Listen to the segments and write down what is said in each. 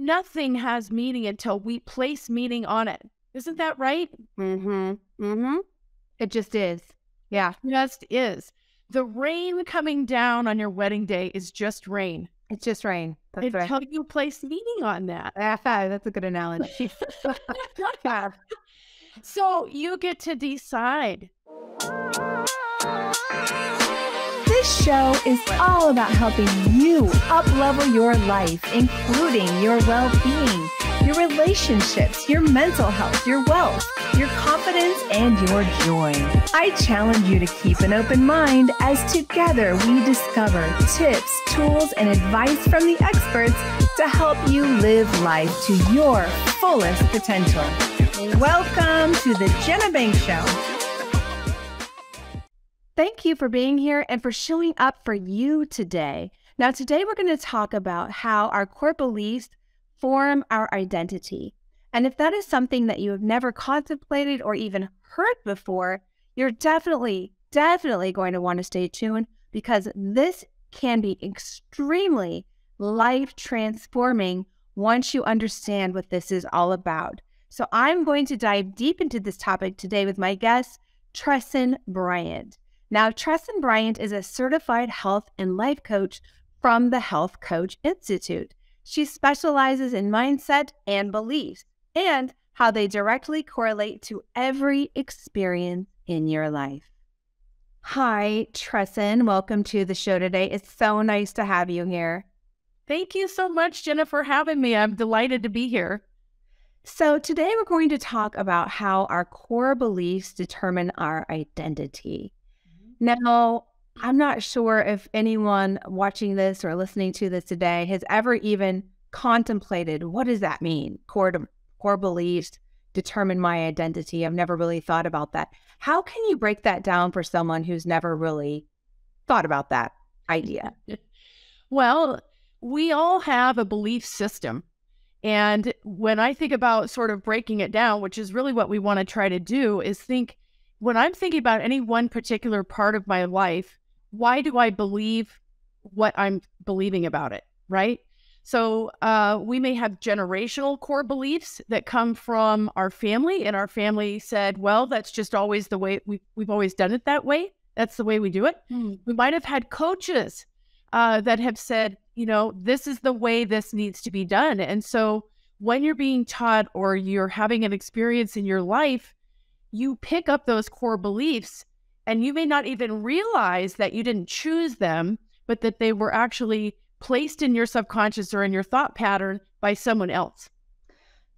nothing has meaning until we place meaning on it. Isn't that right? It just is. Yeah. It just is. The rain coming down on your wedding day is just rain. It's just rain. That's Until right. you place meaning on that. That's a good analogy. So you get to decide. This show is all about helping you up-level your life, including your well-being, your relationships, your mental health, your wealth, your confidence, and your joy. I challenge you to keep an open mind as together we discover tips, tools, and advice from the experts to help you live life to your fullest potential. Welcome to the Jenna Banks Show. Thank you for being here and for showing up for you today. Now, today we're going to talk about how our core beliefs form our identity. And if that is something that you have never contemplated or even heard before, you're definitely going to want to stay tuned, because this can be extremely life-transforming once you understand what this is all about. So I'm going to dive deep into this topic today with my guest, Tressen Bryant. Now, Tressen Bryant is a certified health and life coach from the Health Coach Institute. She specializes in mindset and beliefs and how they directly correlate to every experience in your life. Hi, Tressen. Welcome to the show today. It's so nice to have you here. Thank you so much, Jenna, for having me. I'm delighted to be here. So today we're going to talk about how our core beliefs determine our identity. Now, I'm not sure if anyone watching this or listening to this today has ever even contemplated, what does that mean? Core beliefs determine my identity. I've never really thought about that. How can you break that down for someone who's never really thought about that idea? Well, we all have a belief system. And when I think about sort of breaking it down, which is really what we want to try to do, is think, when I'm thinking about any one particular part of my life, why do I believe what I'm believing about it, right? So we may have generational core beliefs that come from our family, and our family said, well, that's just always the way, we've always done it that way. That's the way we do it. We might have had coaches that have said, you know, this is the way this needs to be done. And so when you're being taught or you're having an experience in your life, you pick up those core beliefs, and you may not even realize that you didn't choose them, but that they were actually placed in your subconscious or in your thought pattern by someone else.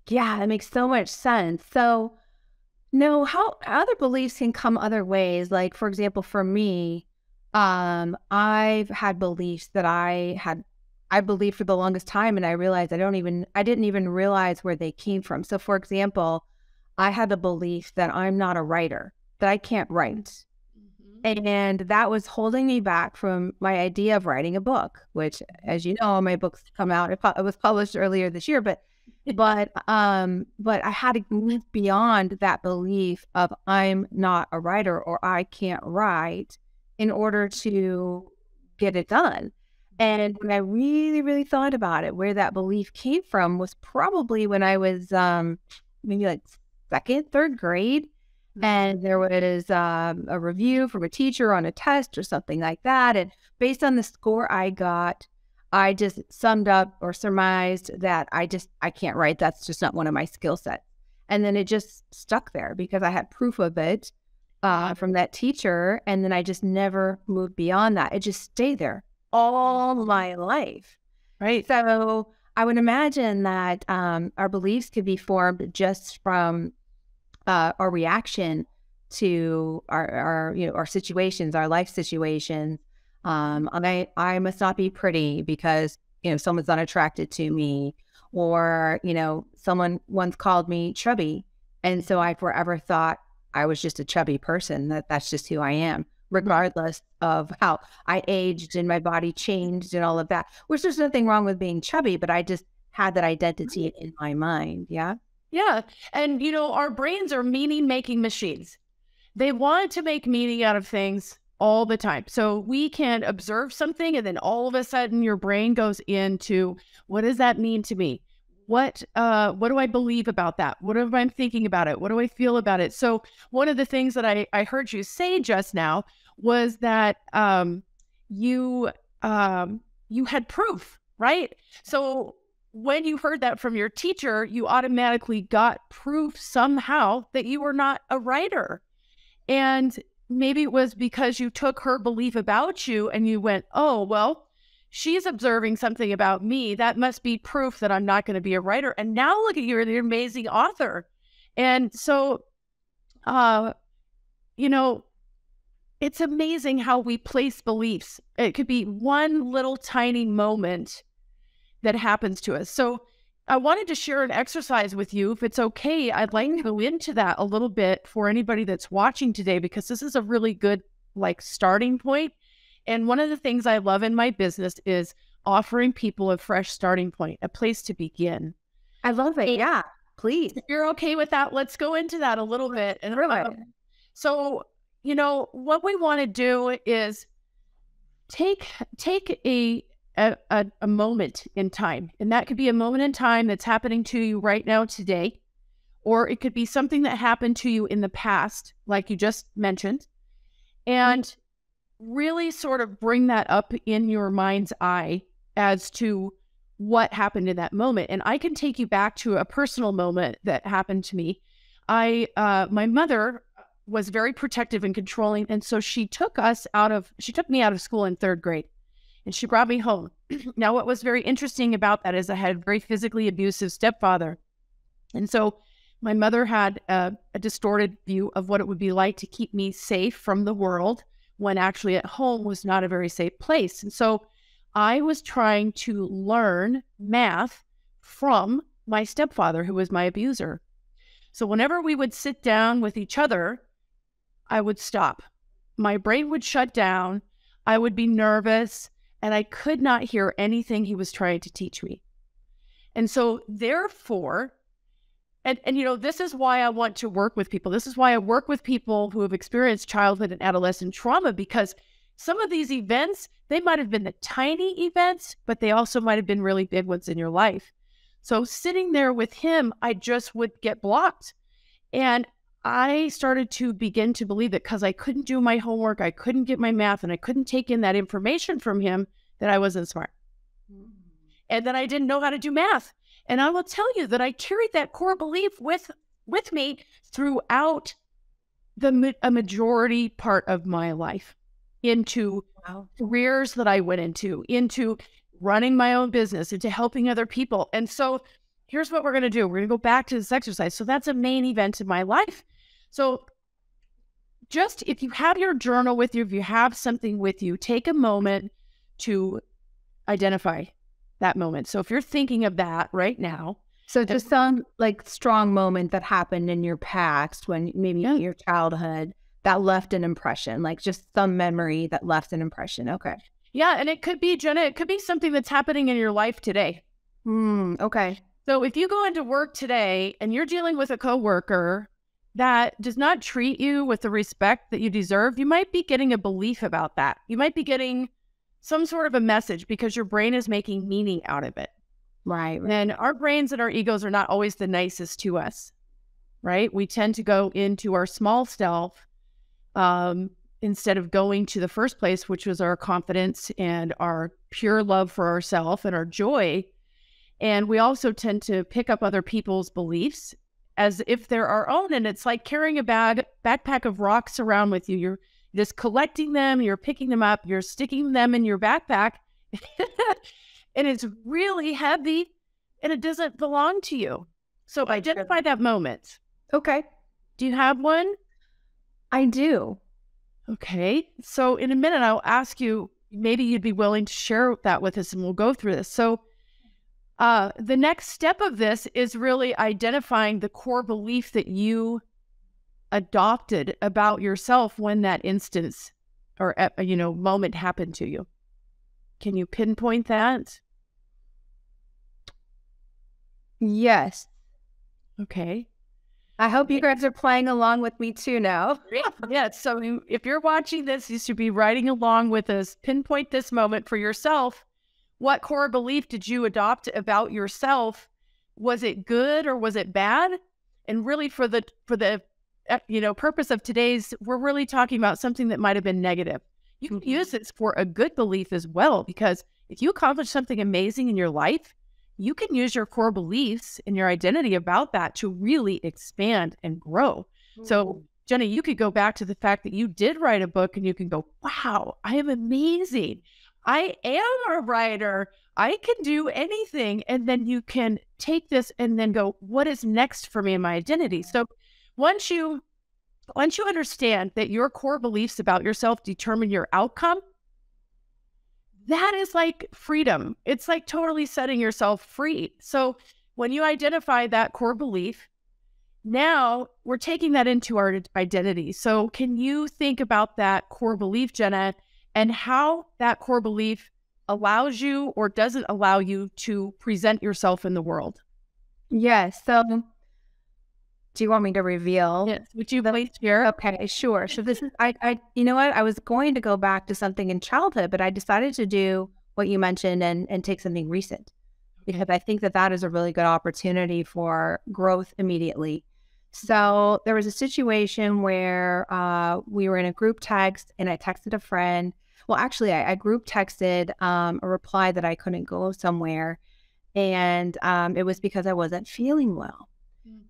Yeah, that makes so much sense. So, no, how other beliefs can come other ways. Like, for example, for me, I've had beliefs that I believed for the longest time, and I realized I didn't even realize where they came from. So, for example, I had a belief that I'm not a writer, that I can't write. And that was holding me back from my idea of writing a book, which, as you know, my book's come out. It was published earlier this year, but I had to move beyond that belief of I'm not a writer or I can't write in order to get it done. And when I really, really thought about it, where that belief came from was probably when I was maybe like second, third grade. And there was a review from a teacher on a test or something like that. And based on the score I got, I just summed up or surmised that I can't write. That's just not one of my skill sets. And then it just stuck there because I had proof of it from that teacher. And then I just never moved beyond that. It just stayed there all my life. Right. So I would imagine that our beliefs could be formed just from our reaction to our situations, our life situations. I must not be pretty because, someone's not attracted to me, or, someone once called me chubby. And so I forever thought I was just a chubby person, that's just who I am, regardless of how I aged and my body changed and all of that, which there's nothing wrong with being chubby, but I just had that identity in my mind. Yeah. Yeah. And, our brains are meaning-making machines. They want to make meaning out of things all the time. So we can observe something, and then all of a sudden your brain goes into, what does that mean to me? what do I believe about that? What am I thinking about it? What do I feel about it? So one of the things that I heard you say just now was that you had proof, right? So when you heard that from your teacher, you automatically got proof somehow that you were not a writer. And maybe it was because you took her belief about you and you went, oh, well, she's observing something about me. That must be proof that I'm not going to be a writer. And now look at you, you're the amazing author. And so, you know, it's amazing how we place beliefs. It could be one little tiny moment that happens to us. So I wanted to share an exercise with you. If it's okay, I'd like to go into that a little bit for anybody that's watching today, because this is a really good starting point. And one of the things I love in my business is offering people a fresh starting point, a place to begin. I love it. Yeah, please. If you're okay with that, let's go into that a little bit. And so, what we want to do is take a moment in time. And that could be a moment in time that's happening to you right now today, or it could be something that happened to you in the past, like you just mentioned, and really sort of bring that up in your mind's eye as to what happened in that moment. And I can take you back to a personal moment that happened to me. My mother was very protective and controlling. And so she took me out of school in 3rd grade. And she brought me home. Now, what was very interesting about that is I had a very physically abusive stepfather. And so my mother had a distorted view of what it would be like to keep me safe from the world, when actually at home was not a very safe place. And so I was trying to learn math from my stepfather, who was my abuser. So whenever we would sit down with each other, I would stop. My brain would shut down. I would be nervous. And I could not hear anything he was trying to teach me. And so therefore, and this is why I want to work with people. This is why I work with people who have experienced childhood and adolescent trauma, because some of these events, they might have been the tiny events, but they also might have been really big ones in your life. So sitting there with him, I just would get blocked. And I started to begin to believe that because I couldn't do my homework, I couldn't get my math, and I couldn't take in that information from him, that I wasn't smart. And that I didn't know how to do math. And I will tell you that I carried that core belief with me throughout a majority part of my life, into careers that I went into running my own business, into helping other people. And so here's what we're going to do. We're going to go back to this exercise. So that's a main event in my life. So just if you have your journal with you, if you have something with you, take a moment to identify that moment. So if you're thinking of that right now. So just some strong moment that happened in your past, when maybe in your childhood, that left an impression, just some memory that left an impression. Okay. Yeah. And it could be, Jenna, it could be something that's happening in your life today. Okay. So if you go into work today and you're dealing with a coworker that does not treat you with the respect that you deserve, you might be getting a belief about that. You might be getting some sort of a message because your brain is making meaning out of it. Right. And our brains and our egos are not always the nicest to us, right? We tend to go into our small self instead of going to the first place, which was our confidence and our pure love for ourselves and our joy. And we also tend to pick up other people's beliefs as if they're our own. And it's like carrying a backpack of rocks around with you. You're just collecting them, you're picking them up, you're sticking them in your backpack, and it's really heavy and it doesn't belong to you. So identify that moment. Okay. Do you have one? I do. Okay. So in a minute, I'll ask you, maybe you'd be willing to share that with us and we'll go through this. So the next step of this is really identifying the core belief that you adopted about yourself when that instance or moment happened to you. Can you pinpoint that? Yes. Okay. I hope you guys are playing along with me too now. Yeah. So if you're watching this, you should be writing along with us. Pinpoint this moment for yourself. What core belief did you adopt about yourself Was it good or was it bad? And really for the purpose of today's, we're really talking about something that might have been negative. You can use this for a good belief as well, because if you accomplish something amazing in your life, you can use your core beliefs and your identity about that to really expand and grow. So, Jenna, you could go back to the fact that you did write a book and you can go, wow, I am amazing. I am a writer. I can do anything. And then you can take this and then go, what is next for me in my identity? So once you understand that your core beliefs about yourself determine your outcome, that is like freedom. It's like totally setting yourself free. So when you identify that core belief, now we're taking that into our identity. So can you think about that core belief, Jenna, and how that core belief allows you or doesn't allow you to present yourself in the world? Yes. So do you want me to reveal? Yes. Would you please share? Okay, sure. So this is, you know what? I was going to go back to something in childhood, but I decided to do what you mentioned and take something recent, because I think that is a really good opportunity for growth immediately. So there was a situation where we were in a group text and I texted a friend. Well, actually, I group texted a reply that I couldn't go somewhere. And it was because I wasn't feeling well.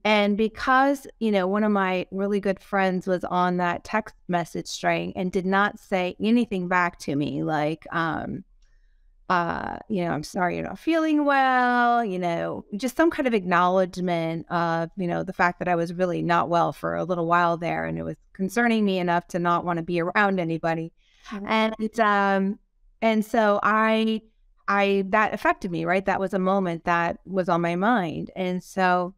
And because, one of my really good friends was on that text message string and did not say anything back to me, like, I'm sorry you're not feeling well, just some kind of acknowledgement of, the fact that I was really not well for a little while there. And it was concerning me enough to not want to be around anybody. And so I that affected me, right? That was a moment that was on my mind. And so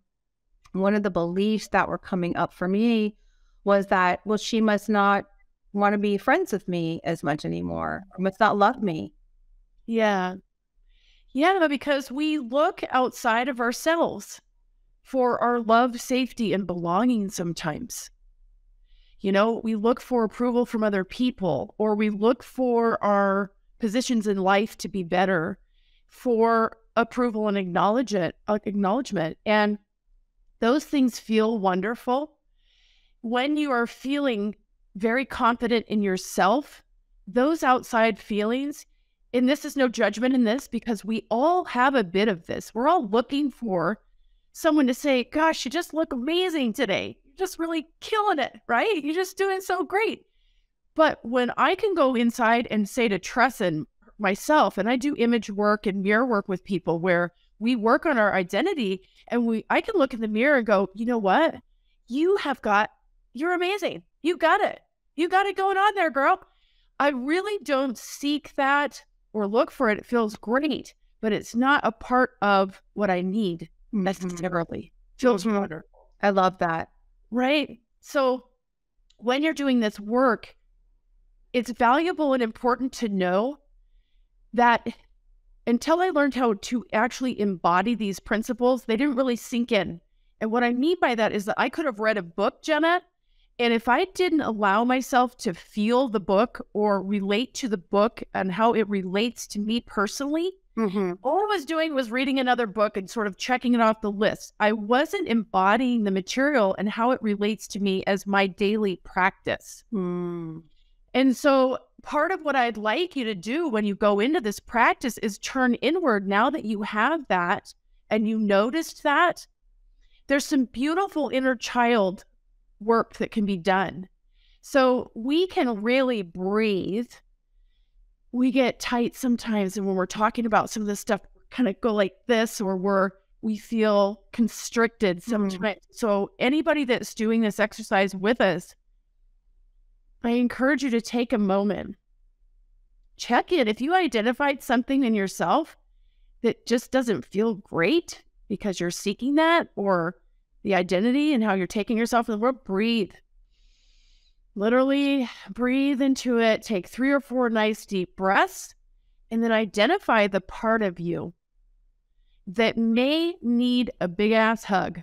one of the beliefs that were coming up for me was that, well, she must not want to be friends with me as much anymore, or must not love me. Yeah. Yeah, because we look outside of ourselves for our love, safety, and belonging sometimes. We look for approval from other people, or we look for our positions in life to be better, for approval and acknowledgement. And those things feel wonderful. When you are feeling very confident in yourself, those outside feelings, and this is no judgment in this, because we all have a bit of this. We're all looking for someone to say, gosh, you just look amazing today. You're just really killing it, right? You're just doing so great. But when I can go inside and say to Tressen, myself, and I do image work and mirror work with people where we work on our identity, and I can look in the mirror and go, you know what? You're amazing. You got it. You got it going on there, girl. I really don't seek that or look for it. It feels great, but it's not a part of what I need necessarily. Feels wonderful. I love that. Right? So when you're doing this work, it's valuable and important to know that until I learned how to actually embody these principles, they didn't really sink in. And what I mean by that is that I could have read a book, Jenna, and if I didn't allow myself to feel the book or relate to the book and how it relates to me personally, all I was doing was reading another book and sort of checking it off the list. I wasn't embodying the material and how it relates to me as my daily practice. And so part of what I'd like you to do when you go into this practice is turn inward. Now that you have that and you noticed that, there's some beautiful inner child work that can be done. So we can really breathe. We get tight sometimes, and when we're talking about some of this stuff, we kind of go like this, or we feel constricted sometimes. So anybody that's doing this exercise with us, I encourage you to take a moment, check in. If you identified something in yourself that just doesn't feel great because you're seeking that, or the identity and how you're taking yourself in the world, breathe. Literally breathe into it. Take 3 or 4 nice deep breaths, and then identify the part of you that may need a big ass hug.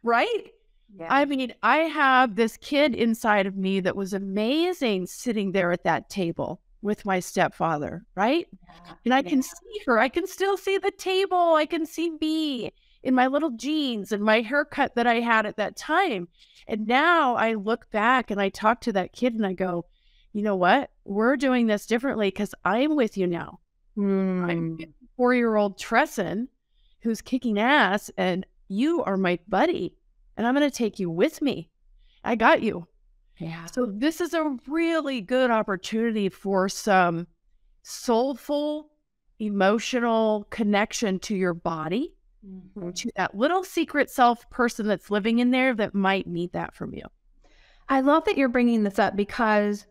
Right? Yeah. I mean, I have this kid inside of me that was amazing sitting there at that table. with my stepfather, right? Yeah. And I can see her. I can still see the table. I can see me in my little jeans and my haircut that I had at that time. And now I look back and I talk to that kid and I go, you know what? We're doing this differently because I'm with you now. I'm 4-year-old Tressen who's kicking ass and you are my buddy and I'm going to take you with me. I got you. Yeah. So this is a really good opportunity for some soulful, emotional connection to your body, to that little secret self person that's living in there that might need that from you. I love that you're bringing this up because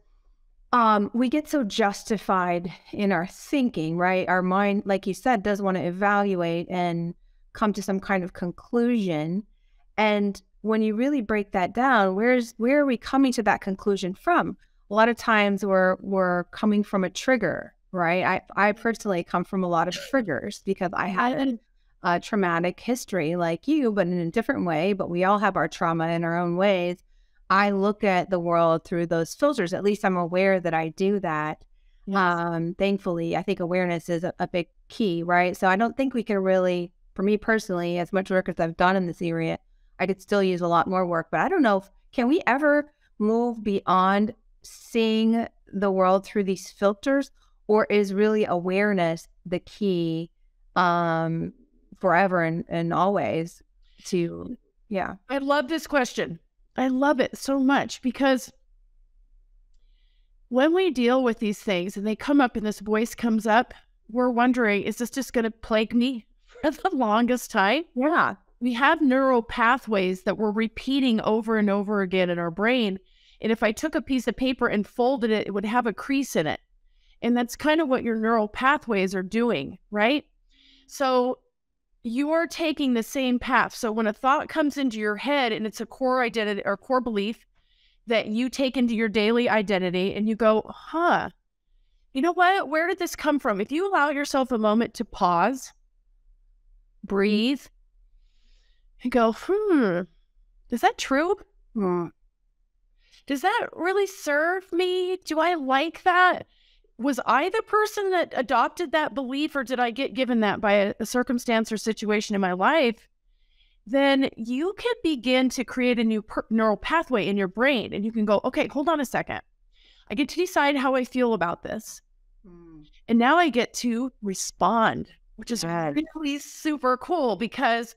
we get so justified in our thinking, right? Our mind, like you said, does want to evaluate and come to some kind of conclusion. And when you really break that down, where are we coming to that conclusion from? A lot of times we're coming from a trigger, right? I personally come from a lot of triggers because I had a traumatic history like you, but in a different way. But we all have our trauma in our own ways. I look at the world through those filters. At least I'm aware that I do that. Yes. Thankfully, I think awareness is a big key, right? So I don't think we can really, for me personally, as much work as I've done in this area, I could still use a lot more work. But I don't know, can we ever move beyond seeing the world through these filters? Or is really awareness the key forever and always to, yeah. I love this question. I love it so much because when we deal with these things and they come up and this voice comes up, we're wondering, is this just going to plague me for the longest time? Yeah. We have neural pathways that we're repeating over and over again in our brain. And if I took a piece of paper and folded it, it would have a crease in it. And that's kind of what your neural pathways are doing, right? So you are taking the same path. So when a thought comes into your head and it's a core identity or core belief that you take into your daily identity and you go, you know what? Where did this come from? If you allow yourself a moment to pause, breathe, and go, is that true? Does that really serve me? Do I like that? Was I the person that adopted that belief, or did I get given that by a circumstance or situation in my life? Then you can begin to create a new neural pathway in your brain. And you can go, okay, hold on a second. I get to decide how I feel about this. And now I get to respond, which is really super cool because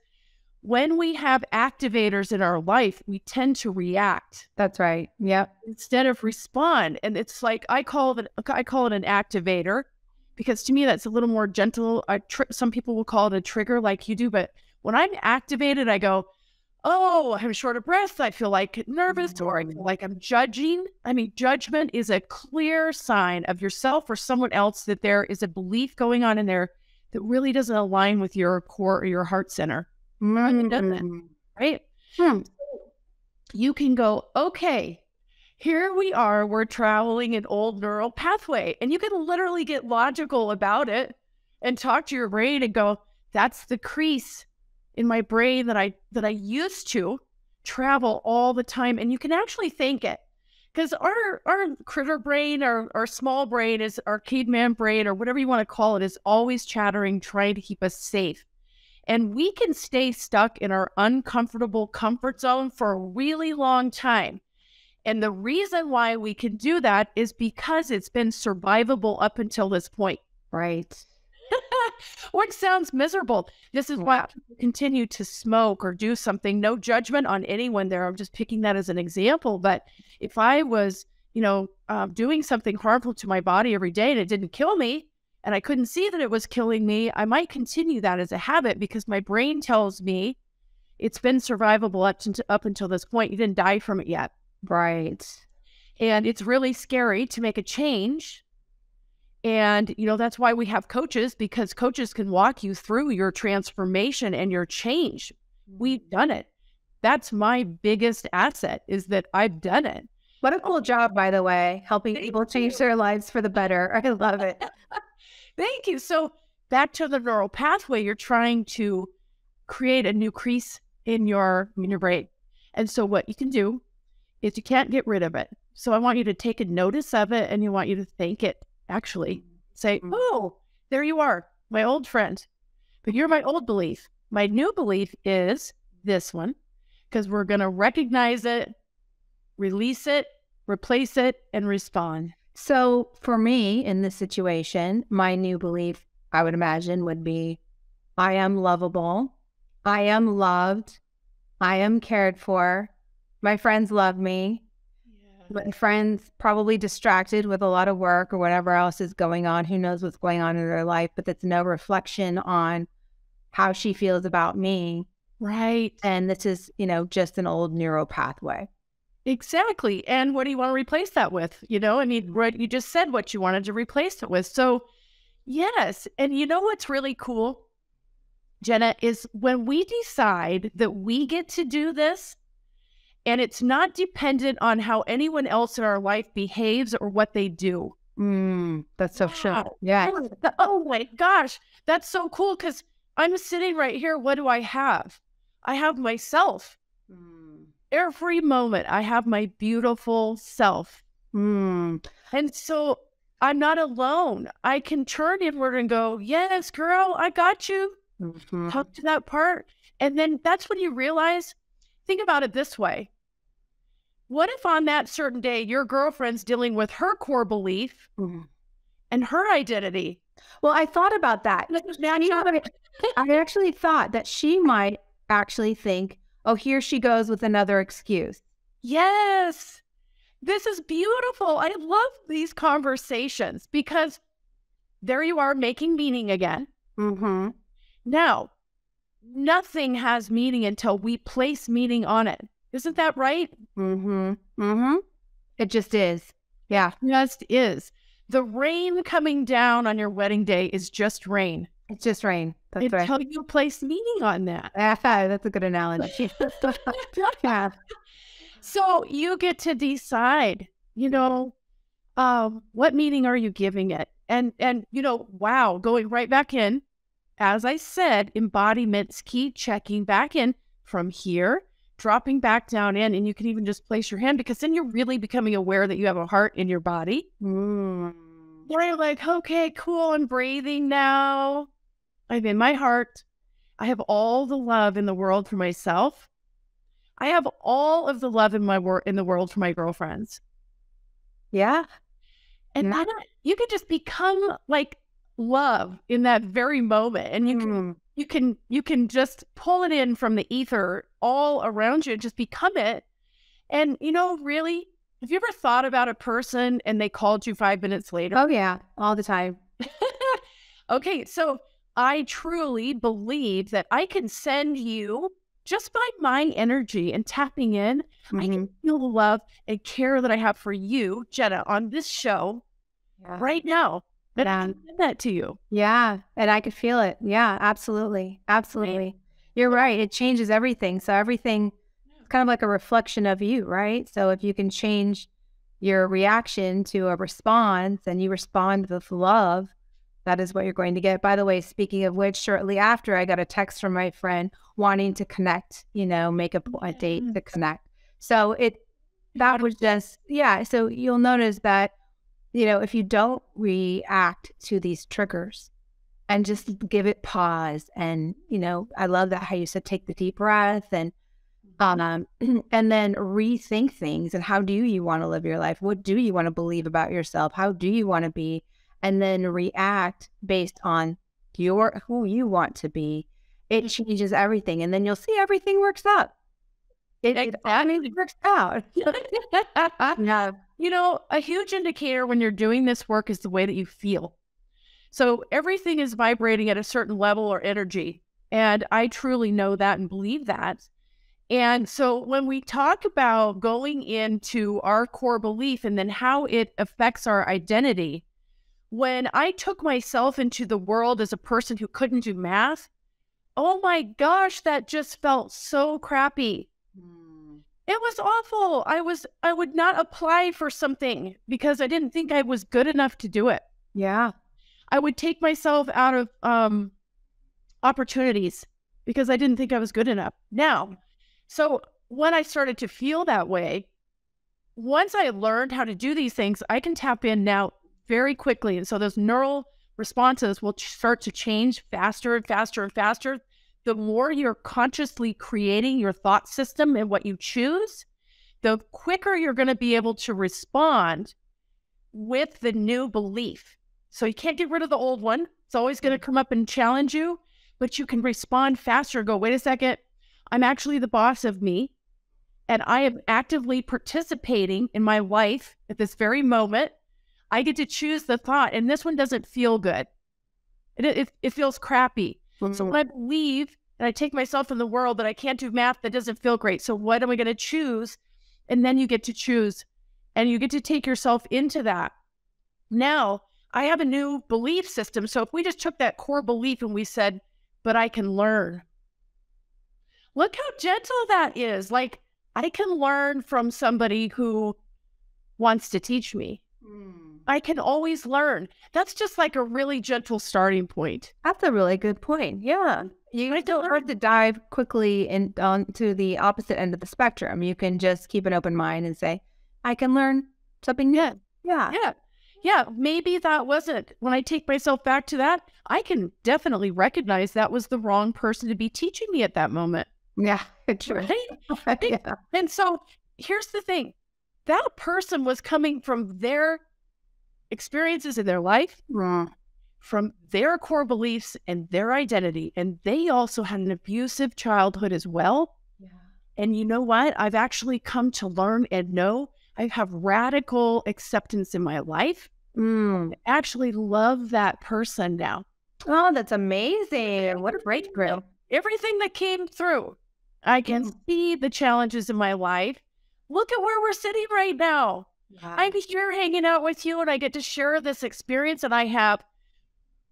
when we have activators in our life, we tend to react. That's right. Yep. Instead of respond. And it's like, I call it an activator because to me, that's a little more gentle. Some people will call it a trigger like you do. But when I'm activated, I go, oh, I'm short of breath. I feel like nervous or I feel like I'm judging. I mean, judgment is a clear sign of yourself or someone else that there is a belief going on in there that really doesn't align with your core or your heart center. It doesn't, right? You can go, okay, here we are. We're traveling an old neural pathway. And you can literally get logical about it and talk to your brain and go, that's the crease in my brain that I used to travel all the time. And you can actually thank it. Because our critter brain, our small brain, is our caveman brain, or whatever you want to call it, is always chattering, trying to keep us safe. And we can stay stuck in our uncomfortable comfort zone for a really long time. And the reason why we can do that is because it's been survivable up until this point. Right. Which sounds miserable. This is why people continue to smoke or do something. No judgment on anyone there. I'm just picking that as an example. But if I was, doing something harmful to my body every day and it didn't kill me, and I couldn't see that it was killing me, I might continue that as a habit because my brain tells me it's been survivable up until this point. You didn't die from it yet. Right. And it's really scary to make a change. And, that's why we have coaches, because coaches can walk you through your transformation and your change. We've done it. That's my biggest asset, is that I've done it. What a cool job, by the way, helping people change their lives for the better. I love it. Thank you. So back to the neural pathway, you're trying to create a new crease in your brain. And so what you can do is you can't get rid of it. So I want you to take a notice of it and I want you to thank it. actually. Say, Mhm. oh, there you are, my old friend. But you're my old belief. My new belief is this one, because we're going to recognize it, release it, replace it, and respond. So for me in this situation, my new belief, I would imagine, would be I am lovable. I am loved. I am cared for. My friends love me. My friends probably distracted with a lot of work or whatever else is going on. Who knows what's going on in their life, but that's no reflection on how she feels about me. Right. And this is, just an old neural pathway. Exactly. And what do you want to replace that with? Right, you just said what you wanted to replace it with. So, yes. And you know what's really cool, Jenna, is when we decide that we get to do this and it's not dependent on how anyone else in our life behaves or what they do. That's so sure. Wow. Yeah. Oh my gosh. That's so cool because I'm sitting right here. What do I have? I have myself. Every moment I have my beautiful self. And so I'm not alone. I can turn inward and go, yes, girl, I got you. Talk to that part. And then that's when you realize, think about it this way. What if on that certain day, your girlfriend's dealing with her core belief and her identity? Well, I thought about that. I actually thought that she might actually think, oh, here she goes with another excuse. Yes. This is beautiful. I love these conversations because there you are making meaning again. Now, nothing has meaning until we place meaning on it. Isn't that right? It just is. Yeah. It just is. The rain coming down on your wedding day is just rain. It's just rain. That's right. Until you place meaning on that. That's a good analogy. Yeah. So you get to decide, what meaning are you giving it? And wow, going right back in, as I said, embodiment's key, checking back in from here, dropping back down in, and you can even just place your hand because then you're really becoming aware that you have a heart in your body. You're like, okay, cool, I'm breathing now. I'm in my heart. I have all the love in the world for myself. I have all of the love in the world for my girlfriends. Yeah. And then you can just become like love in that very moment. And you can just pull it in from the ether all around you and just become it. And really, have you ever thought about a person and they called you 5 minutes later? Oh yeah, all the time. Okay, so I truly believe that I can send you just by my energy and tapping in. I can feel the love and care that I have for you, Jenna, on this show right now. And I can send that to you. Yeah, and I could feel it. Yeah, absolutely. Absolutely. You're right. It changes everything. So everything is kind of like a reflection of you, right? So if you can change your reaction to a response and you respond with love, that is what you're going to get. By the way, speaking of which, shortly after I got a text from my friend wanting to connect, make a date to connect. So that was just, so you'll notice that, if you don't react to these triggers and just give it pause and, I love that how you said, take the deep breath and then rethink things. And how do you want to live your life? What do you want to believe about yourself? How do you want to be? And then react based on who you want to be. It changes everything. And then you'll see everything works out. It works out. Yeah. A huge indicator when you're doing this work is the way that you feel. So everything is vibrating at a certain level or energy. And I truly know that and believe that. And so when we talk about going into our core belief and then how it affects our identity, when I took myself into the world as a person who couldn't do math, oh my gosh, that just felt so crappy. It was awful. I would not apply for something because I didn't think I was good enough to do it. Yeah. I would take myself out of opportunities because I didn't think I was good enough. Now, so when I started to feel that way, once I learned how to do these things, I can tap in now very quickly. And so those neural responses will start to change faster and faster and faster. The more you're consciously creating your thought system and what you choose, the quicker you're going to be able to respond with the new belief. So you can't get rid of the old one. It's always going to come up and challenge you, but you can respond faster. Go, wait a second. I'm actually the boss of me, and I am actively participating in my life at this very moment. I get to choose the thought, and this one doesn't feel good. It feels crappy. So when I believe and I take myself in the world that I can't do math, that doesn't feel great. So what am I going to choose? And then you get to choose, and you get to take yourself into that. Now, I have a new belief system. So if we just took that core belief and we said, but I can learn. Look how gentle that is. Like, I can learn from somebody who wants to teach me. I can always learn. That's just like a really gentle starting point. That's a really good point. Yeah. You don't have to dive quickly onto the opposite end of the spectrum. You can just keep an open mind and say, I can learn something new. Yeah. Maybe that wasn't, when I take myself back to that, I can definitely recognize that was the wrong person to be teaching me at that moment. Yeah, true. Right? Yeah. And so here's the thing. That person was coming from their experiences in their life, from their core beliefs and their identity. And they also had an abusive childhood as well. Yeah. And you know what? I've actually come to learn and know I have radical acceptance in my life. I actually love that person now. Oh, that's amazing. What a breakthrough. Everything that came through, I can see the challenges in my life. Look at where we're sitting right now. Yeah. I'm here hanging out with you, and I get to share this experience, and I have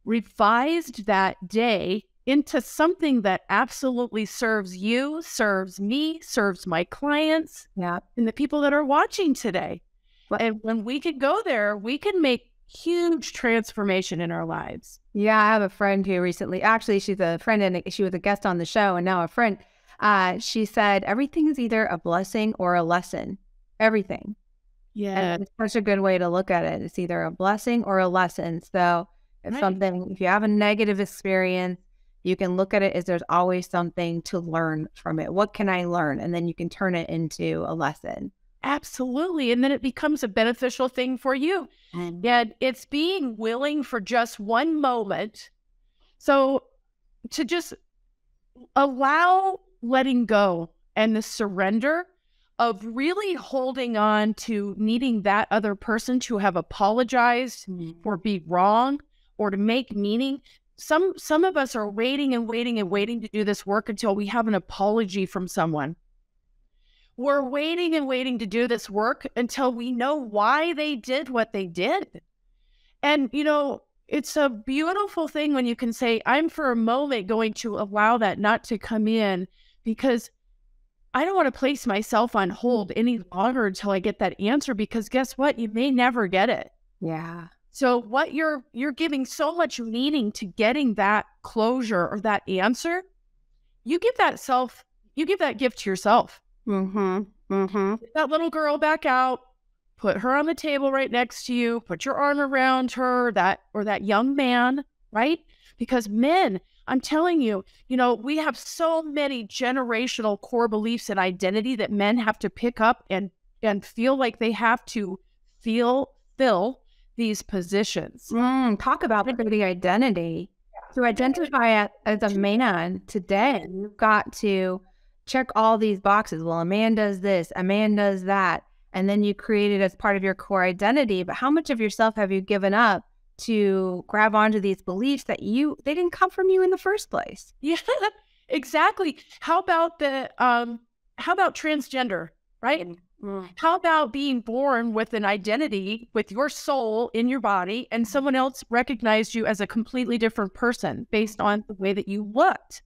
revised that day into something that absolutely serves you, serves me, serves my clients, and the people that are watching today. And when we can go there, we can make huge transformation in our lives. Yeah, I have a friend who recently, actually, she's a friend and she was a guest on the show and now a friend. She said, everything is either a blessing or a lesson. Everything. Yeah. And it's such a good way to look at it. It's either a blessing or a lesson. So if something, if you have a negative experience, you can look at it as there's always something to learn from it. What can I learn? And then you can turn it into a lesson. Absolutely. And then it becomes a beneficial thing for you. And it's being willing for just one moment. So to just allow letting go and the surrender of really holding on to needing that other person to have apologized or be wrong or to make meaning. Some of us are waiting and waiting and waiting to do this work until we have an apology from someone. We're waiting and waiting to do this work until we know why they did what they did. And, you know, it's a beautiful thing when you can say, I'm for a moment going to allow that not to come in because I don't want to place myself on hold any longer until I get that answer, because guess what? You may never get it. Yeah. So what you're giving so much meaning to getting that closure or that answer, you give that gift to yourself. Get that little girl back out, put her on the table right next to you, put your arm around her, or that young man, right? Because men, I'm telling you, you know, we have so many generational core beliefs and identity that men have to pick up and feel like they have to fill these positions. Talk about creating identity. To identify as a man today, you've got to check all these boxes. Well, a man does this, a man does that, and then you create it as part of your core identity. But how much of yourself have you given up to grab onto these beliefs that they didn't come from you in the first place? Yeah, exactly. How about transgender, right? How about being born with an identity, with your soul in your body, and someone else recognized you as a completely different person based on the way that you looked?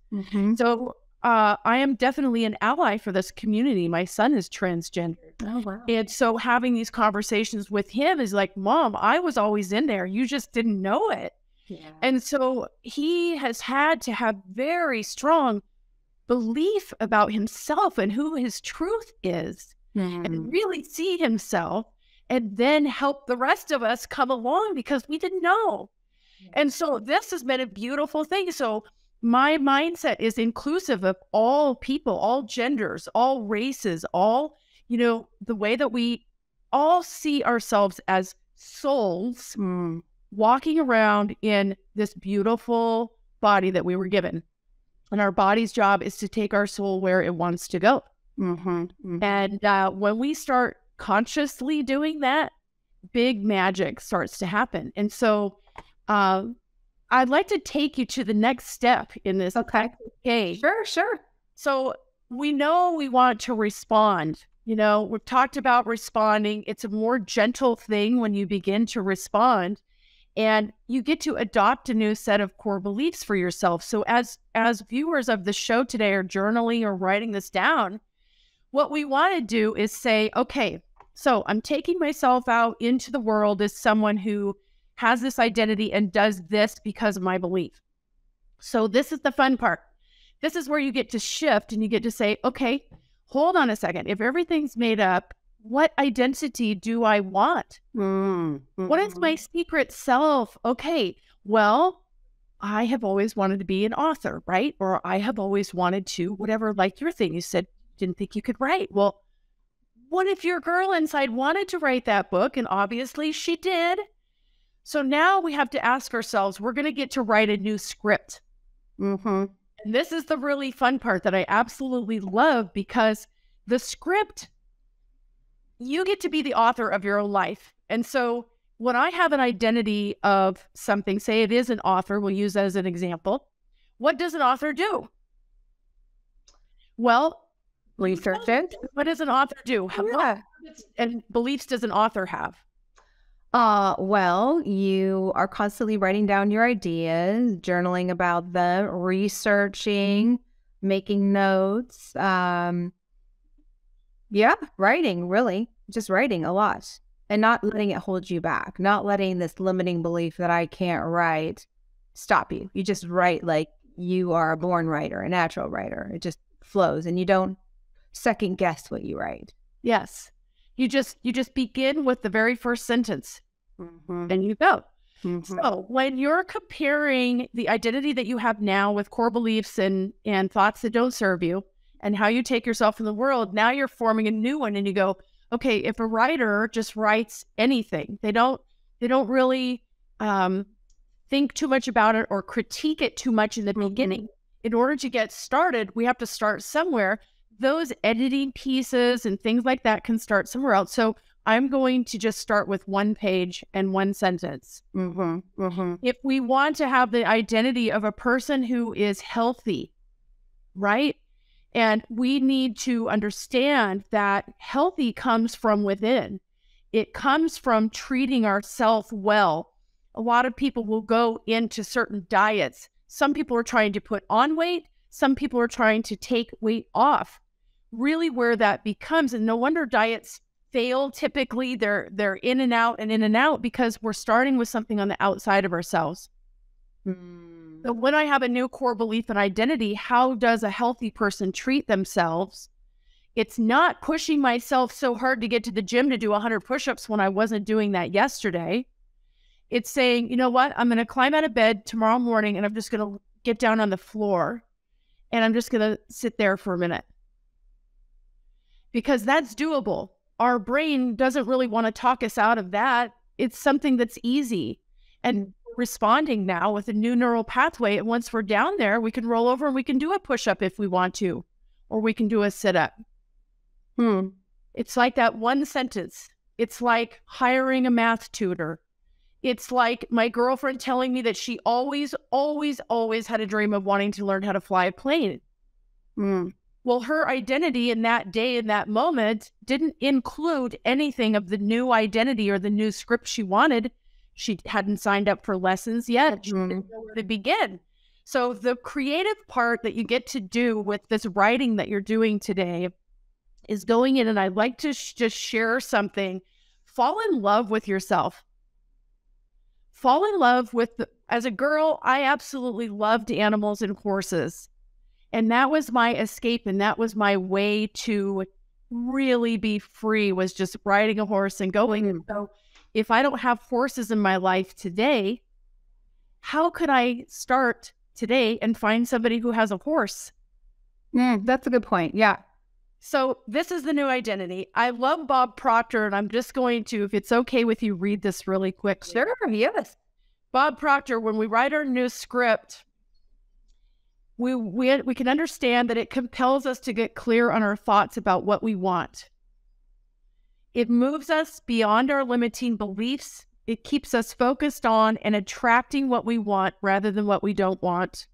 So I am definitely an ally for this community. My son is transgender. Oh, wow. And so having these conversations with him is like, Mom, I was always in there. You just didn't know it. Yeah. And so he has had to have very strong belief about himself and who his truth is, and really see himself and then help the rest of us come along because we didn't know. And so this has been a beautiful thing. So my mindset is inclusive of all people, all genders, all races, all, the way that we all see ourselves as souls walking around in this beautiful body that we were given. And our body's job is to take our soul where it wants to go. And when we start consciously doing that, big magic starts to happen. And so I'd like to take you to the next step in this. Okay. Sure. So we know we want to respond. We've talked about responding. It's a more gentle thing when you begin to respond, and you get to adopt a new set of core beliefs for yourself. So as viewers of the show today are journaling or writing this down, what we want to do is say, okay, so I'm taking myself out into the world as someone who has this identity and does this because of my belief. So this is the fun part. This is where you get to shift and you get to say, okay, hold on a second. If everything's made up, what identity do I want? What is my secret self? Okay, well, I have always wanted to be an author, right? Or I have always wanted to, whatever, like your thing, you said, didn't think you could write. Well, what if your girl inside wanted to write that book? And obviously she did. So now we have to ask ourselves, we're going to get to write a new script. And this is the really fun part that I absolutely love, because the script, you get to be the author of your own life. And so when I have an identity of something, say it is an author, we'll use that as an example. What does an author do? Well, research it. What does an author do? What and beliefs does an author have? Well, you are constantly writing down your ideas, journaling about them, researching, making notes. Writing, really. Just writing a lot and not letting it hold you back, not letting this limiting belief that I can't write stop you. You just write like you are a born writer, a natural writer. It just flows and you don't second guess what you write. Yes. You just begin with the very first sentence. And you go. So when you're comparing the identity that you have now with core beliefs and thoughts that don't serve you and how you take yourself in the world, now you're forming a new one and you go, okay, if a writer just writes anything, they don't really think too much about it or critique it too much in the beginning. In order to get started, we have to start somewhere. Those editing pieces and things like that can start somewhere else. So I'm going to just start with one page and one sentence. If we want to have the identity of a person who is healthy, right? And we need to understand that healthy comes from within. It comes from treating ourselves well. A lot of people will go into certain diets. Some people are trying to put on weight. Some people are trying to take weight off. Really where that becomes, and no wonder diets fail typically, they're in and out because we're starting with something on the outside of ourselves. So when I have a new core belief and identity, how does a healthy person treat themselves? It's not pushing myself so hard to get to the gym to do 100 push-ups when I wasn't doing that yesterday. It's saying, you know what, I'm going to climb out of bed tomorrow morning and I'm just going to get down on the floor and I'm just going to sit there for a minute. Because that's doable. Our brain doesn't really want to talk us out of that. It's something that's easy. And responding now with a new neural pathway, and once we're down there, we can roll over and we can do a push-up if we want to, or we can do a sit-up. It's like that one sentence. It's like hiring a math tutor. It's like my girlfriend telling me that she always had a dream of wanting to learn how to fly a plane. Well, her identity in that day, in that moment, didn't include anything of the new identity or the new script she wanted. She hadn't signed up for lessons yet. She didn't know where to begin. So the creative part that you get to do with this writing that you're doing today is going in, and I'd like to just share something. Fall in love with yourself. Fall in love with, as a girl, I absolutely loved animals and horses. And that was my escape, and that was my way to really be free was just riding a horse and going. And so if I don't have horses in my life today, how could I start today and find somebody who has a horse? That's a good point. Yeah. So this is the new identity. I love Bob Proctor, and I'm just going to, if it's okay with you, read this really quick. Sure. Yes. Bob Proctor, when we write our new script, we can understand that it compels us to get clear on our thoughts about what we want. It moves us beyond our limiting beliefs. It keeps us focused on and attracting what we want rather than what we don't want.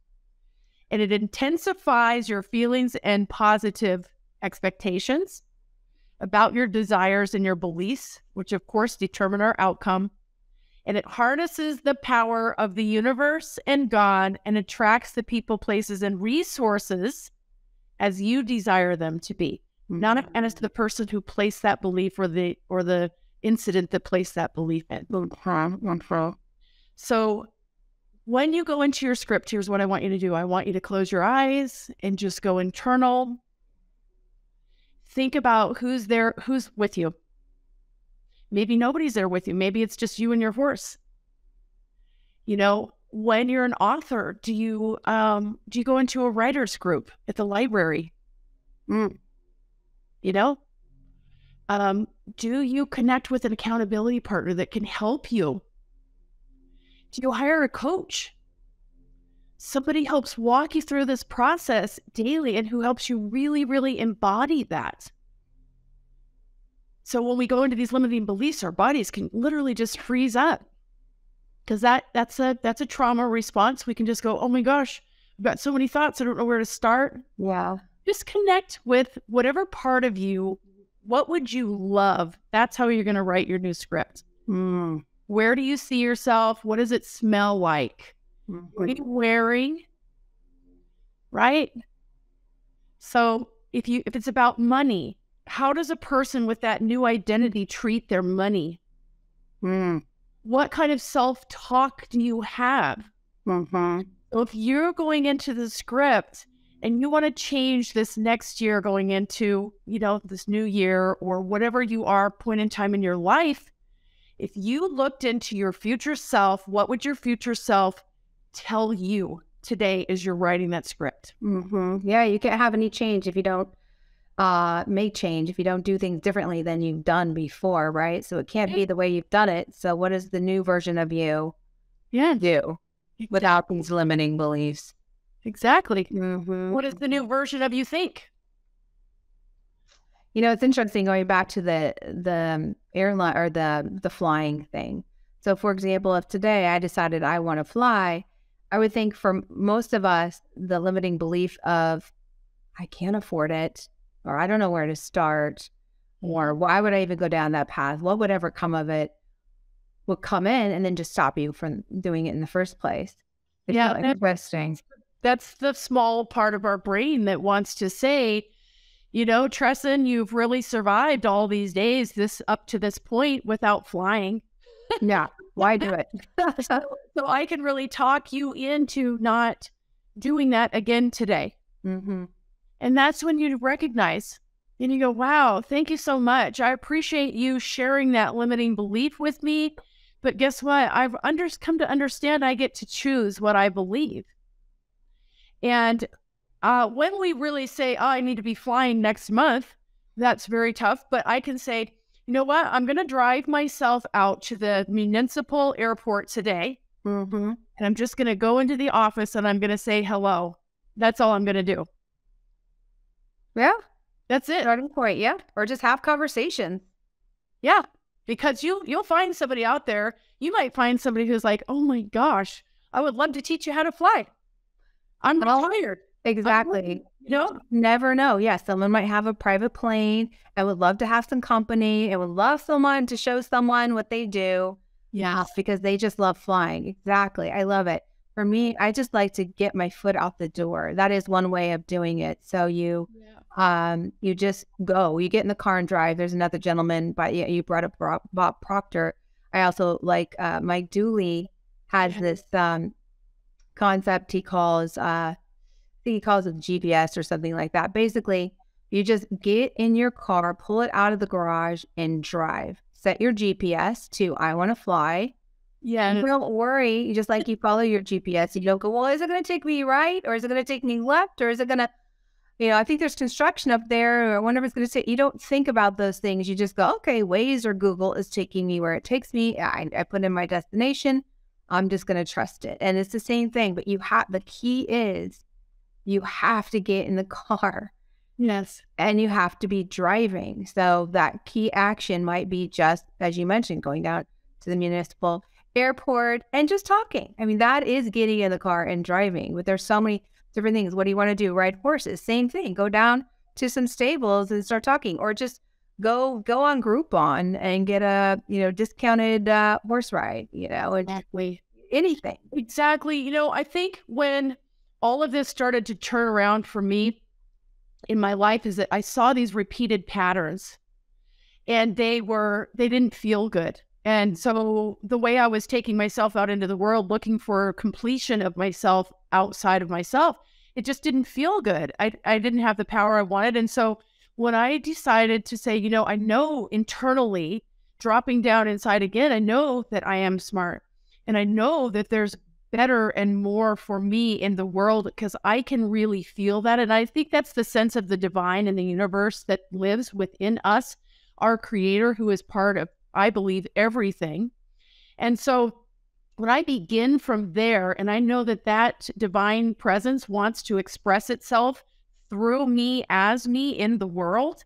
And it intensifies your feelings and positive expectations about your desires and your beliefs, which of course determine our outcome. And it harnesses the power of the universe and God and attracts the people, places, and resources as you desire them to be. Not as the person who placed that belief or the incident that placed that belief in. So when you go into your script, here's what I want you to do. I want you to close your eyes and just go internal. Think about who's there, who's with you. Maybe nobody's there with you. Maybe it's just you and your horse. You know, when you're an author, do you go into a writer's group at the library? You know, do you connect with an accountability partner that can help you? Do you hire a coach? Somebody helps walk you through this process daily and who helps you really, really embody that. So when we go into these limiting beliefs, our bodies can literally just freeze up because that's a trauma response. We can just go, oh my gosh, I've got so many thoughts. I don't know where to start. Yeah. Just connect with whatever part of you. What would you love? That's how you're going to write your new script. Where do you see yourself? What does it smell like? What are you wearing? Right? So if it's about money, how does a person with that new identity treat their money? What kind of self-talk do you have? So if you're going into the script and you want to change this next year going into, you know, this new year or whatever you are point in time in your life, if you looked into your future self, what would your future self tell you today as you're writing that script? Yeah, you can't have any change if you don't make change, if you don't do things differently than you've done before, right? So it can't be the way you've done it. So what is the new version of you do without these limiting beliefs? Exactly. What does the new version of you think? You know, it's interesting going back to the airline or the flying thing. So for example, if today I decided I want to fly, I would think for most of us, the limiting belief of I can't afford it, or I don't know where to start, or why would I even go down that path? What would ever come of it would come in and then just stop you from doing it in the first place. It's interesting. That's the small part of our brain that wants to say, you know, Tressen, you've really survived all these days up to this point without flying. Yeah. Why do it? So I can really talk you into not doing that again today. And that's when you recognize and you go, wow, thank you so much. I appreciate you sharing that limiting belief with me. But guess what? I've come to understand I get to choose what I believe. And when we really say, oh, I need to be flying next month, that's very tough. But I can say, you know what? I'm going to drive myself out to the municipal airport today. And I'm just going to go into the office and I'm going to say hello. That's all I'm going to do. Yeah. That's it. Starting point. Yeah. Or just have conversations. Yeah. Because you'll find somebody out there. You might find somebody who's like, oh my gosh, I would love to teach you how to fly. I'm retired. Exactly. You know? Never know. Yeah. Someone might have a private plane and would love to have some company and would love someone to show someone what they do. Yeah. Because they just love flying. Exactly. I love it. For me, I just like to get my foot out the door. That is one way of doing it. So you just go. You get in the car and drive. There's another gentleman, but you brought up Bob Proctor. I also like Mike Dooley has this concept he calls, I think he calls it GPS or something like that. Basically, You just get in your car, pull it out of the garage, and drive. Set your GPS to I want to fly. Yeah. You don't worry. You just like you follow your GPS. You don't go, well, is it going to take me right? Or is it going to take me left? Or is it going to, I think there's construction up there. Or I wonder if it's going to take, you don't think about those things. You just go, okay, Waze or Google is taking me where it takes me. I put in my destination. I'm just going to trust it. And it's the same thing. But the key is you have to get in the car. Yes. And you have to be driving. So that key action might be just, as you mentioned, going down to the municipal airport and just talking. I mean, that is getting in the car and driving. But there's so many different things. What do you want to do? Ride horses. Same thing. Go down to some stables and start talking. Or just go on Groupon and get a, discounted horse ride, and Exactly. anything. Exactly. I think when all of this started to turn around for me in my life is that I saw these repeated patterns and they didn't feel good. And so the way I was taking myself out into the world, looking for completion of myself outside of myself, it just didn't feel good. I didn't have the power I wanted. And so when I decided to say, I know internally, dropping down inside again, I know that I am smart. And I know that there's better and more for me in the world because I can really feel that. And I think that's the sense of the divine and the universe that lives within us, our creator, who is part of, I believe, everything. And so when I begin from there, and I know that that divine presence wants to express itself through me as me in the world,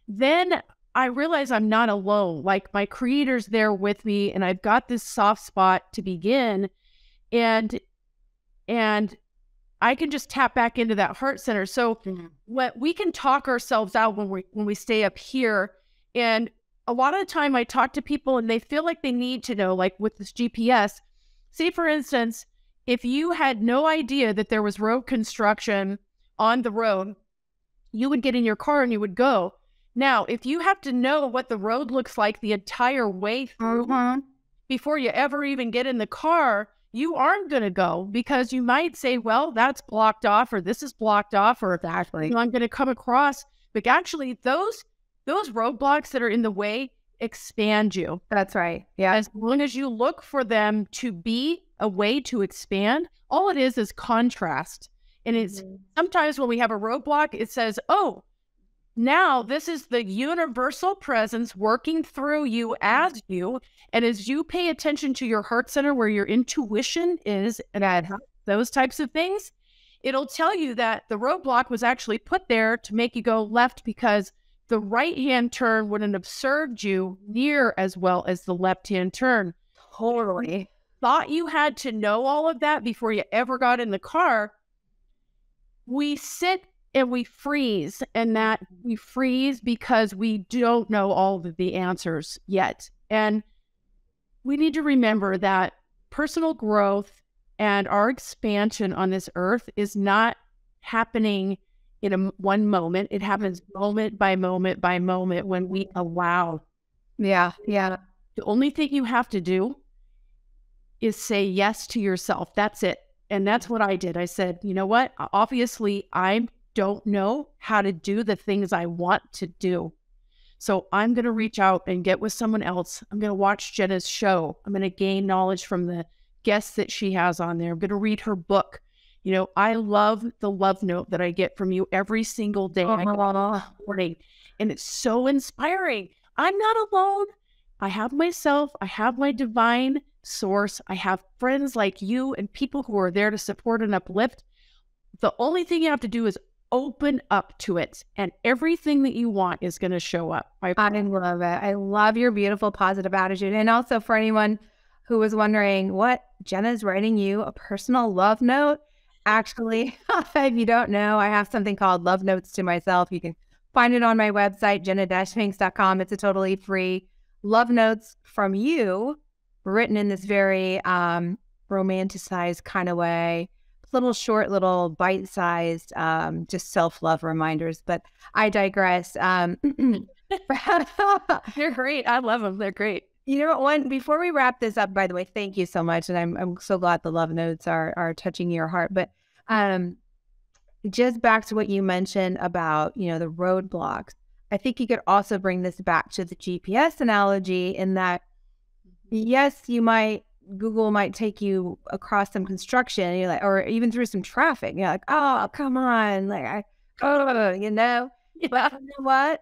then I realize I'm not alone. Like my creator's there with me and I've got this soft spot to begin. And I can just tap back into that heart center. So what we can talk ourselves out when we stay up here. And a lot of the time I talk to people and they feel like they need to know, like with this GPS, say for instance, if you had no idea that there was road construction on the road, you would get in your car and you would go. Now, if you have to know what the road looks like the entire way through before you ever even get in the car, you aren't going to go because you might say, well, that's blocked off or this is blocked off or I'm going to come across. But actually, those roadblocks that are in the way expand you. That's right. Yeah. As long as you look for them to be a way to expand, all it is contrast. And it's sometimes when we have a roadblock, it says, oh, now this is the universal presence working through you as you. And as you pay attention to your heart center where your intuition is and those types of things, it'll tell you that the roadblock was actually put there to make you go left because the right-hand turn wouldn't have served you near as well as the left-hand turn. Totally. Thought you had to know all of that before you ever got in the car. We sit and we freeze, and that we freeze because we don't know all of the answers yet. And we need to remember that personal growth and our expansion on this earth is not happening in one moment. It happens moment by moment by moment when we allow. Yeah. Yeah. The only thing you have to do is say yes to yourself. That's it. And that's what I did. I said, you know what? Obviously, I don't know how to do the things I want to do. So I'm going to reach out and get with someone else. I'm going to watch Jenna's show. I'm going to gain knowledge from the guests that she has on there. I'm going to read her book. I love the love note that I get from you every single day. Morning, and it's so inspiring. I'm not alone. I have myself. I have my divine source. I have friends like you and people who are there to support and uplift. The only thing you have to do is open up to it, and everything that you want is going to show up. I love it. I love your beautiful positive attitude. And also for anyone who was wondering what Jenna's writing you a personal love note. Actually, if you don't know, I have something called Love Notes to Myself. You can find it on my website, jenna-finks.com. It's a totally free love notes from you, written in this very romanticized kind of way. Little short, little bite-sized, just self-love reminders. But I digress. They're great. I love them. They're great. Before we wrap this up, by the way, thank you so much. And I'm so glad the love notes are touching your heart. But just back to what you mentioned about, the roadblocks, I think you could also bring this back to the GPS analogy in that, yes, Google might take you across some construction, and you're like, or even through some traffic. You're like, oh, come on. Like, but you know what?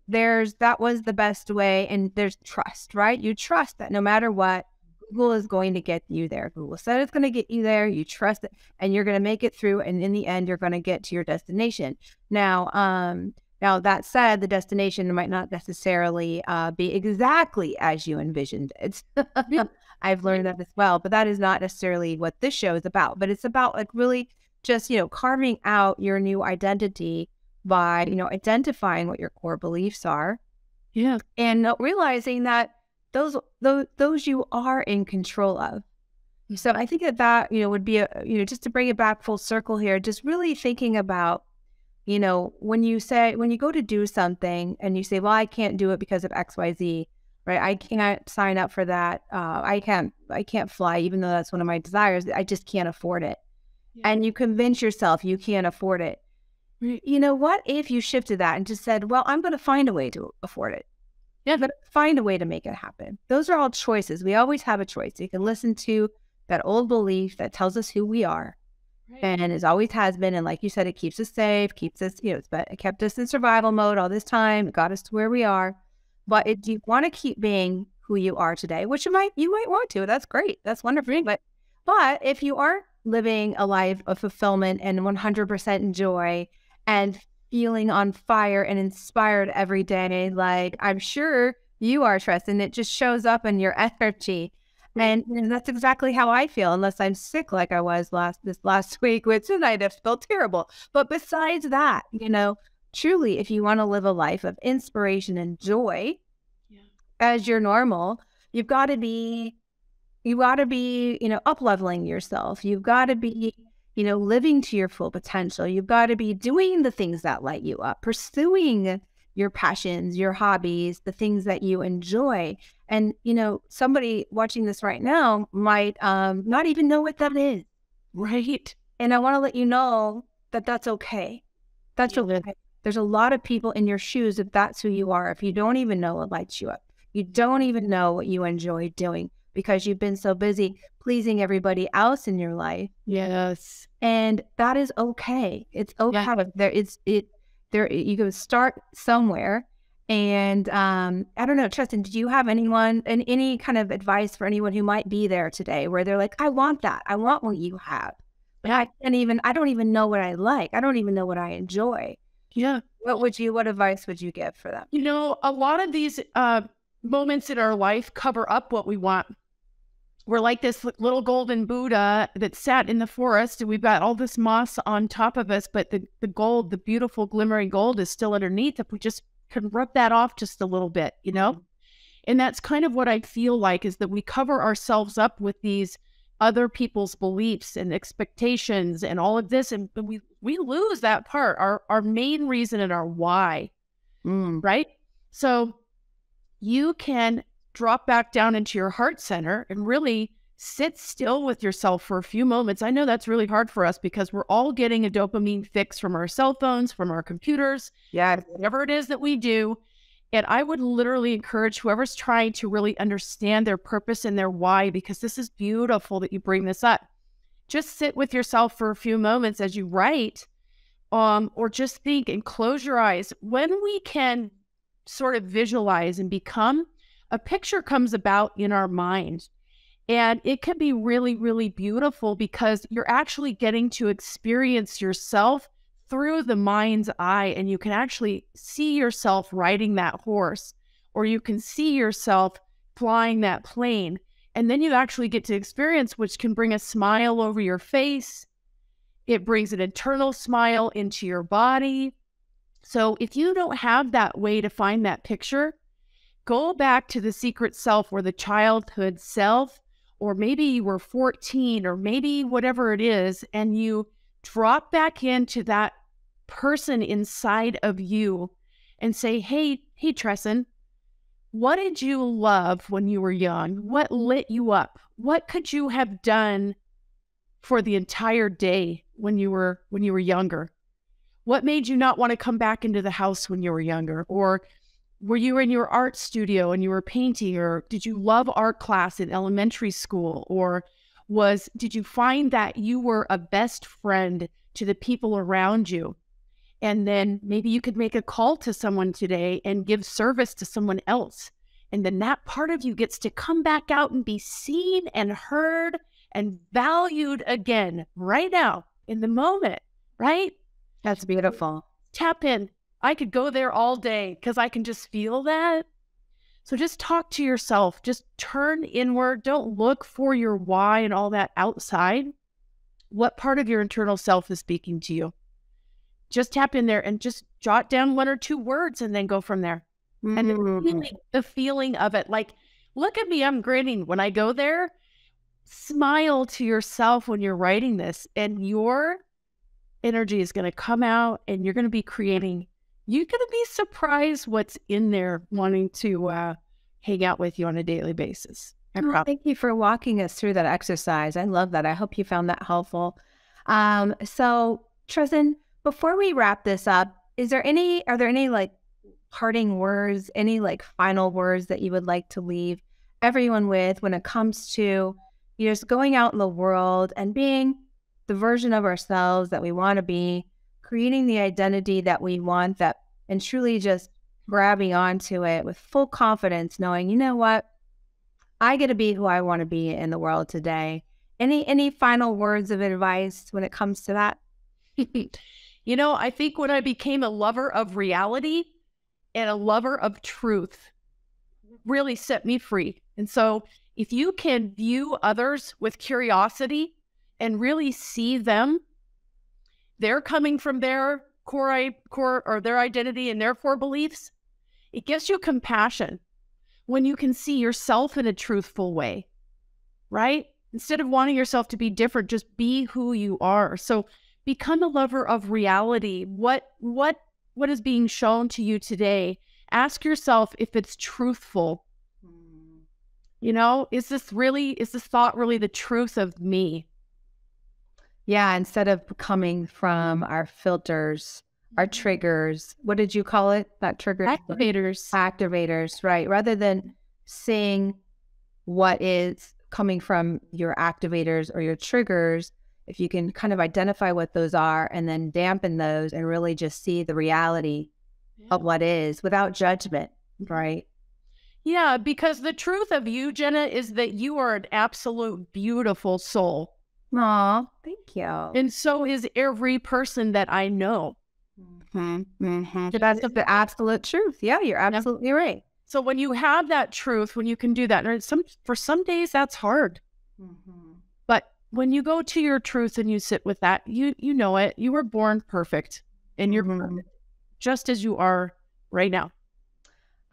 That was the best way. And there's trust, right? You trust that no matter what, Google is going to get you there. Google said it's going to get you there. You trust it, and you're going to make it through. And in the end, you're going to get to your destination. Now that said, the destination might not necessarily be exactly as you envisioned it. I've learned that as well, but that is not necessarily what this show is about. But it's about like really just, carving out your new identity by, identifying what your core beliefs are. Yeah. And realizing that those you are in control of. So I think that would be just to bring it back full circle here, just really thinking about, when you go to do something and you say, well, I can't do it because of XYZ, right? I can't sign up for that. I can't fly, even though that's one of my desires. I just can't afford it. Yeah. And you convince yourself you can't afford it. Right. What if you shifted that and just said, well, I'm going to find a way to afford it. Yeah, I'm going to find a way to make it happen. Those are all choices. We always have a choice. You can listen to that old belief that tells us who we are. Right. And it always has been. And like you said, it keeps us safe, keeps us, it kept us in survival mode all this time. It got us to where we are. But do you want to keep being who you are today, which you might want to. That's great. That's wonderful. But if you are living a life of fulfillment and 100% joy and feeling on fire and inspired every day, like I'm sure you are, Tressen, it just shows up in your energy. And that's exactly how I feel, unless I'm sick like I was this last week, which tonight I felt terrible. But besides that, truly, if you want to live a life of inspiration and joy as your normal, you've got to be, up-leveling yourself. You've got to be, living to your full potential. You've got to be doing the things that light you up, pursuing your passions, your hobbies, the things that you enjoy. And, somebody watching this right now might not even know what that is. Right. And I want to let you know that that's okay. That's okay. There's a lot of people in your shoes if that's who you are, if you don't even know what lights you up. You don't even know what you enjoy doing because you've been so busy pleasing everybody else in your life. Yes. And that is okay. It's okay. Yeah. You can start somewhere. And I don't know, Tressen, did you have any kind of advice for anyone who might be there today where they're like, I want that. I want what you have. But I don't even know what I like. I don't even know what I enjoy. Yeah. What advice would you give for them? A lot of these moments in our life cover up what we want. We're like this little golden Buddha that sat in the forest, and we've got all this moss on top of us, but the gold, the beautiful glimmering gold, is still underneath. If we just can rub that off just a little bit, And that's kind of what I feel like, is that we cover ourselves up with these other people's beliefs and expectations and all of this, and we lose that part, our main reason and our why, right? So you can drop back down into your heart center and really sit still with yourself for a few moments. I know that's really hard for us because we're all getting a dopamine fix from our cell phones, from our computers, whatever it is that we do. And I would literally encourage whoever's trying to really understand their purpose and their why, because this is beautiful that you bring this up. Just sit with yourself for a few moments as you write, or just think and close your eyes. When we can sort of visualize and become, a picture comes about in our mind. And it can be really, really beautiful because you're actually getting to experience yourself through the mind's eye, and you can actually see yourself riding that horse, or you can see yourself flying that plane. And then you actually get to experience, which can bring a smile over your face. It brings an internal smile into your body. So if you don't have that way to find that picture, go back to the secret self or the childhood self, or maybe you were 14 or maybe whatever it is, and you drop back into that person inside of you and say, hey, Tressen, what did you love when you were young? What lit you up? What could you have done for the entire day when you were younger? What made you not want to come back into the house when you were younger? Or were you in your art studio and you were painting? Or did you love art class in elementary school? Or did you find that you were a best friend to the people around you? And then maybe you could make a call to someone today and give service to someone else. And then that part of you gets to come back out and be seen and heard and valued again right now in the moment, right? That's beautiful. Tap in. I could go there all day because I can just feel that. So just talk to yourself. Just turn inward. Don't look for your why and all that outside. What part of your internal self is speaking to you? Just tap in there and just jot down 1 or 2 words and then go from there. And the feeling of it, like, look at me, I'm grinning when I go there. Smile to yourself when you're writing this, and your energy is going to come out and you're going to be creating. You're going to be surprised what's in there wanting to hang out with you on a daily basis. Thank you for walking us through that exercise. I love that. I hope you found that helpful. So Tressen, before we wrap this up, are there any like parting words, any like final words that you would like to leave everyone with when it comes to just going out in the world and being the version of ourselves that we want to be, creating the identity that we want, that, and truly just grabbing onto it with full confidence, knowing, you know what, I get to be who I want to be in the world today. Any final words of advice when it comes to that? I think when I became a lover of reality and a lover of truth, really set me free. And so if you can view others with curiosity and really see them, they're coming from their core or their identity and their core beliefs, it gives you compassion when you can see yourself in a truthful way, right? Instead of wanting yourself to be different, just be who you are. So become a lover of reality. What is being shown to you today? Ask yourself if it's truthful. Is this thought really the truth of me? Yeah, instead of coming from our filters, our triggers, what did you call it? That trigger? Activators, right. Rather than seeing what is coming from your activators or your triggers, if you can kind of identify what those are and then dampen those and really just see the reality of what is without judgment, right? Yeah, because the truth of you, Jenna, is that you are an absolute beautiful soul. Aw, thank you. And so is every person that I know. That's the absolute truth. Yeah, you're absolutely right. So when you have that truth, when you can do that, and for some days that's hard. But when you go to your truth and you sit with that, you know it. You were born perfect, and you're perfect, just as you are right now.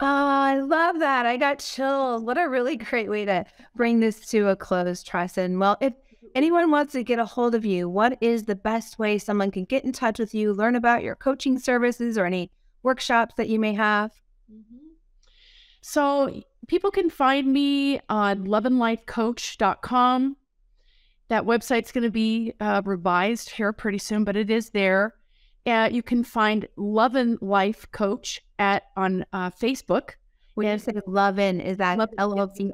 Oh, I love that. I got chills. What a really great way to bring this to a close, Tressen. Well, if anyone wants to get a hold of you, what is the best way someone can get in touch with you, learn about your coaching services or any workshops that you may have? So people can find me on loveandlifecoach.com. That website's going to be revised here pretty soon, but it is there. You can find Love and Life Coach on Facebook. When you say Lovin', is that Lovin?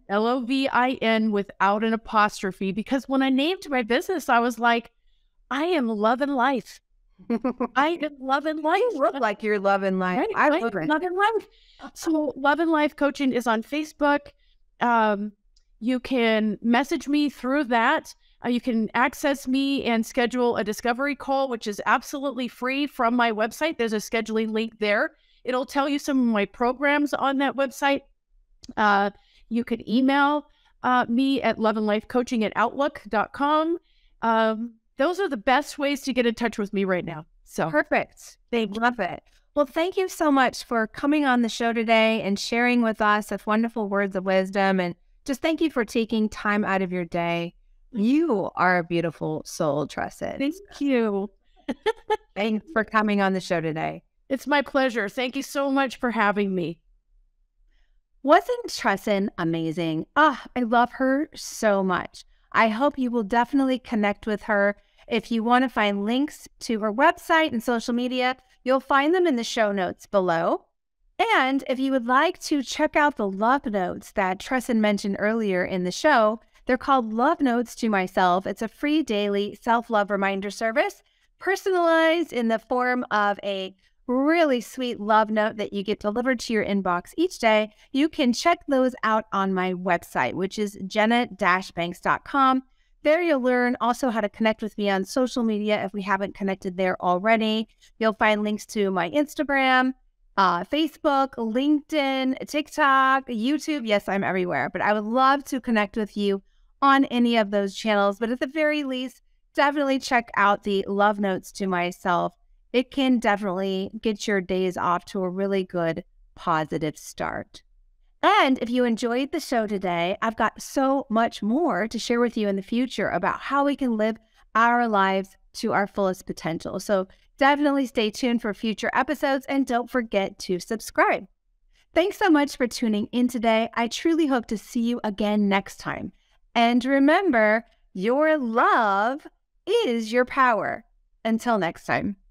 Lovin without an apostrophe, because when I named my business, I was like, I am loving life. I am loving life. You look like you're loving life. Right? I love it. Loving life. So Love and Life Coaching is on Facebook. You can message me through that. You can access me and schedule a discovery call, which is absolutely free from my website. There's a scheduling link there. It'll tell you some of my programs on that website. You could email me at loveandlifecoaching@outlook.com. Those are the best ways to get in touch with me right now. So perfect. They love it. Well, thank you so much for coming on the show today and sharing with us such wonderful words of wisdom. And just thank you for taking time out of your day. You are a beautiful soul, Tressen. Thank you. Thanks for coming on the show today. It's my pleasure. Thank you so much for having me. Wasn't Tressen amazing? I love her so much. I hope you will definitely connect with her If you want to find links to her website and social media, you'll find them in the show notes below. And if you would like to check out the love notes that Tressen mentioned earlier in the show, they're called Love Notes to Myself. It's a free daily self-love reminder service, personalized in the form of a really sweet love note that you get delivered to your inbox each day. You can check those out on my website, which is jenna-banks.com. There you'll learn also how to connect with me on social media if we haven't connected there already. You'll find links to my Instagram, Facebook, LinkedIn, TikTok, YouTube. Yes, I'm everywhere, but I would love to connect with you on any of those channels. But at the very least, definitely check out the Love Notes to Myself. It can definitely get your days off to a really good, positive start. And if you enjoyed the show today, I've got so much more to share with you in the future about how we can live our lives to our fullest potential. So definitely stay tuned for future episodes and don't forget to subscribe. Thanks so much for tuning in today. I truly hope to see you again next time. And remember, your love is your power. Until next time.